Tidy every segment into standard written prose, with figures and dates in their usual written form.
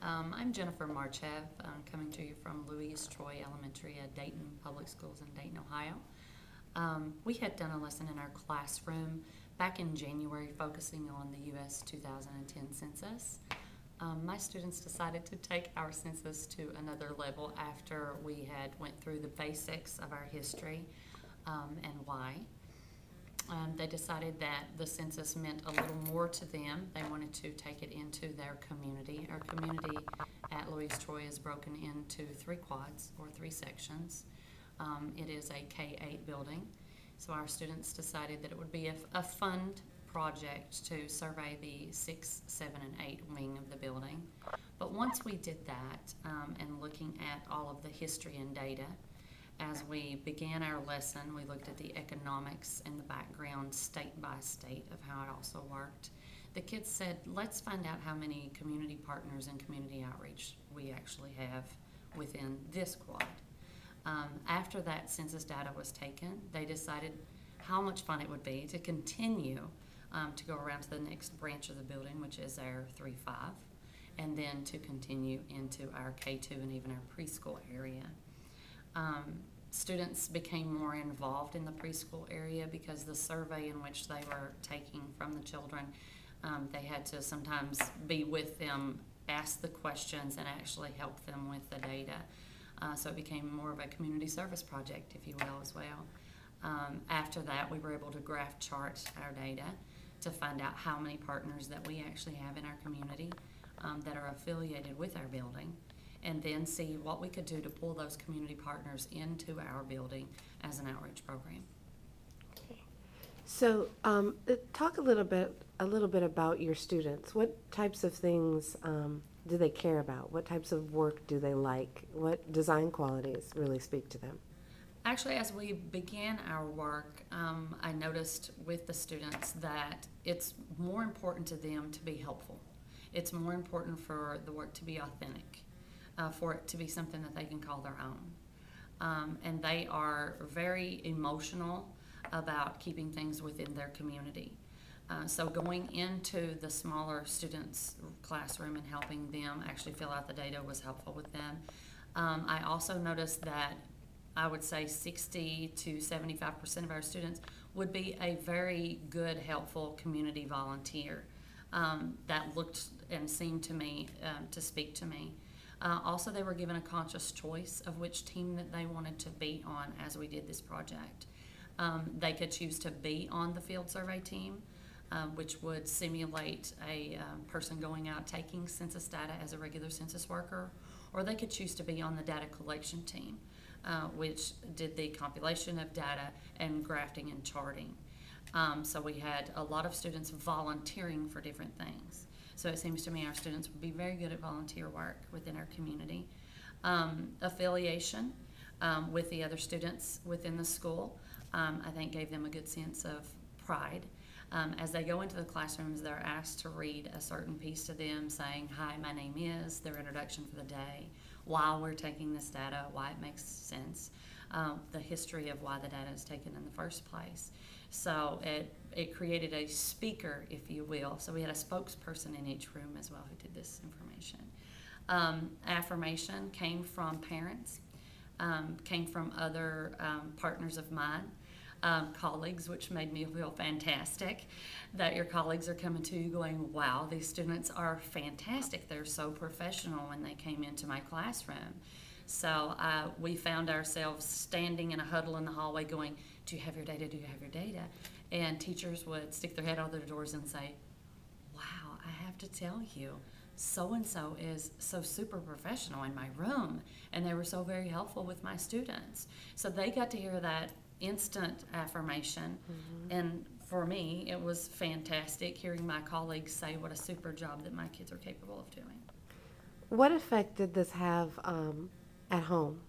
I'm Jennifer Marchev, coming to you from Louise Troy Elementary at Dayton Public Schools in Dayton, Ohio. We had done a lesson in our classroom back in January focusing on the U.S. 2010 Census. My students decided to take our census to another level after we had went through the basics of our history and why. They decided that the census meant a little more to them. They wanted to take it into their community. Our community at Louise Troy is broken into 3 quads, or 3 sections. It is a K-8 building. So our students decided that it would be a fun project to survey the 6, 7, and 8 wing of the building. But once we did that, and looking at all of the history and data, as we began our lesson, we looked at the economics and the background state by state of how it also worked. The kids said, let's find out how many community partners and community outreach we actually have within this quad. After that census data was taken, they decided how much fun it would be to continue to go around to the next branch of the building, which is our 3-5, and then to continue into our K2 and even our preschool area. Students became more involved in the preschool area because the survey in which they were taking from the children, they had to sometimes be with them, ask the questions, and actually help them with the data. So it became more of a community service project, if you will, as well. After that, we were able to graph chart our data to find out how many partners that we actually have in our community that are affiliated with our building, and then see what we could do to pull those community partners into our building as an outreach program. Okay. So talk a little bit about your students. What types of things do they care about? What types of work do they like? What design qualities really speak to them? Actually, as we began our work, I noticed with the students that it's more important to them to be helpful. It's more important for the work to be authentic. For it to be something that they can call their own. And they are very emotional about keeping things within their community. So going into the smaller students' classroom and helping them actually fill out the data was helpful with them. I also noticed that I would say 60 to 75% of our students would be a very good, helpful community volunteer that looked and seemed to me to speak to me. Also, they were given a conscious choice of which team that they wanted to be on as we did this project. They could choose to be on the field survey team, which would simulate a person going out taking census data as a regular census worker, or they could choose to be on the data collection team, which did the compilation of data and grafting and charting. So we had a lot of students volunteering for different things. So it seems to me our students would be very good at volunteer work within our community. Affiliation with the other students within the school, I think gave them a good sense of pride. As they go into the classrooms, they're asked to read a certain piece to them saying, hi, my name is, their introduction for the day, why we're taking this data, why it makes sense, the history of why the data is taken in the first place. So it created a speaker, if you will. So we had a spokesperson in each room as well who did this information. Affirmation came from parents, came from other partners of mine, colleagues, which made me feel fantastic that your colleagues are coming to you going, wow, these students are fantastic. They're so professional when they came into my classroom. So we found ourselves standing in a huddle in the hallway going, do you have your data, do you have your data? And teachers would stick their head out their doors and say, wow, I have to tell you, so-and-so is so super professional in my room, and they were so very helpful with my students. So they got to hear that instant affirmation, and for me, it was fantastic hearing my colleagues say what a super job that my kids are capable of doing. What effect did this have at home?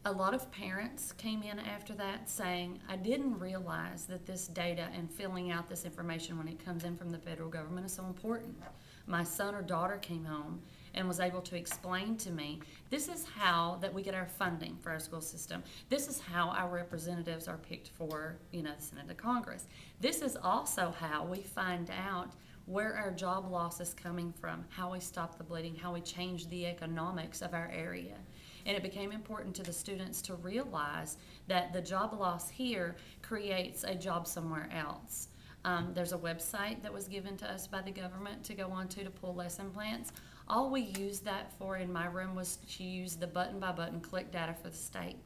A lot of parents came in after that saying, I didn't realize that this data and filling out this information when it comes in from the federal government is so important. My son or daughter came home and was able to explain to me, this is how that we get our funding for our school system. This is how our representatives are picked for, the Senate and Congress. This is also how we find out where our job loss is coming from, how we stop the bleeding, how we change the economics of our area. And it became important to the students to realize that the job loss here creates a job somewhere else. There's a website that was given to us by the government to go on to pull lesson plans. All we used that for in my room was to use the button-by-button click data for the state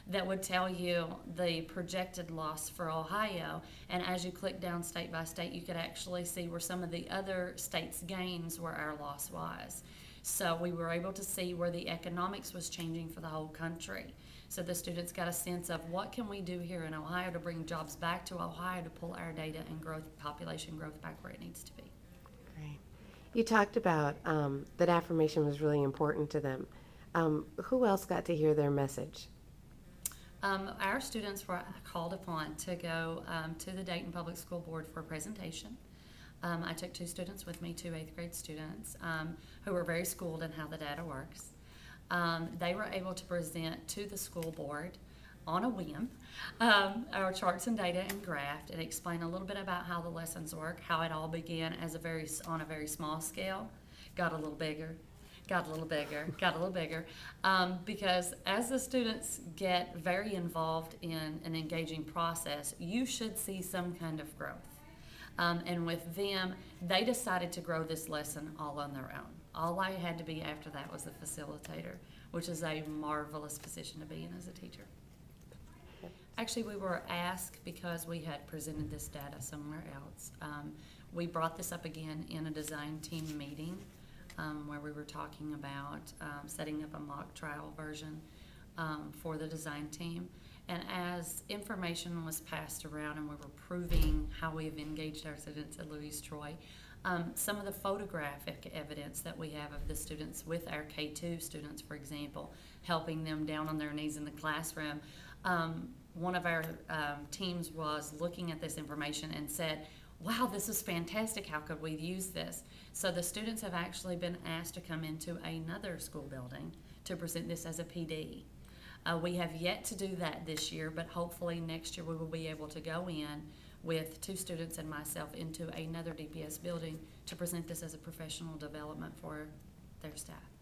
that would tell you the projected loss for Ohio. And as you click down state by state, you could actually see where some of the other states' gains where our loss was. So we were able to see where the economics was changing for the whole country. So the students got a sense of what can we do here in Ohio to bring jobs back to Ohio to pull our data and population growth back where it needs to be. Great. You talked about that affirmation was really important to them. Who else got to hear their message? Our students were called upon to go to the Dayton Public School Board for a presentation. I took 2 students with me, 2 8th grade students, who were very schooled in how the data works. They were able to present to the school board on a whim our charts and data and graph, and explain a little bit about how the lessons work, how it all began as on a very small scale, got a little bigger, got a little bigger, got a little bigger, because as the students get very involved in an engaging process, you should see some kind of growth. And with them, they decided to grow this lesson all on their own. All I had to be after that was a facilitator, which is a marvelous position to be in as a teacher. Actually, we were asked because we had presented this data somewhere else. We brought this up again in a design team meeting where we were talking about setting up a mock trial version for the design team. And as information was passed around and we were proving how we've engaged our students at Louise Troy, some of the photographic evidence that we have of the students with our K2 students, for example, helping them down on their knees in the classroom, one of our teams was looking at this information and said, wow, this is fantastic, how could we use this? So the students have actually been asked to come into another school building to present this as a PD. We have yet to do that this year, but hopefully next year we will be able to go in with 2 students and myself into another DPS building to present this as a professional development for their staff.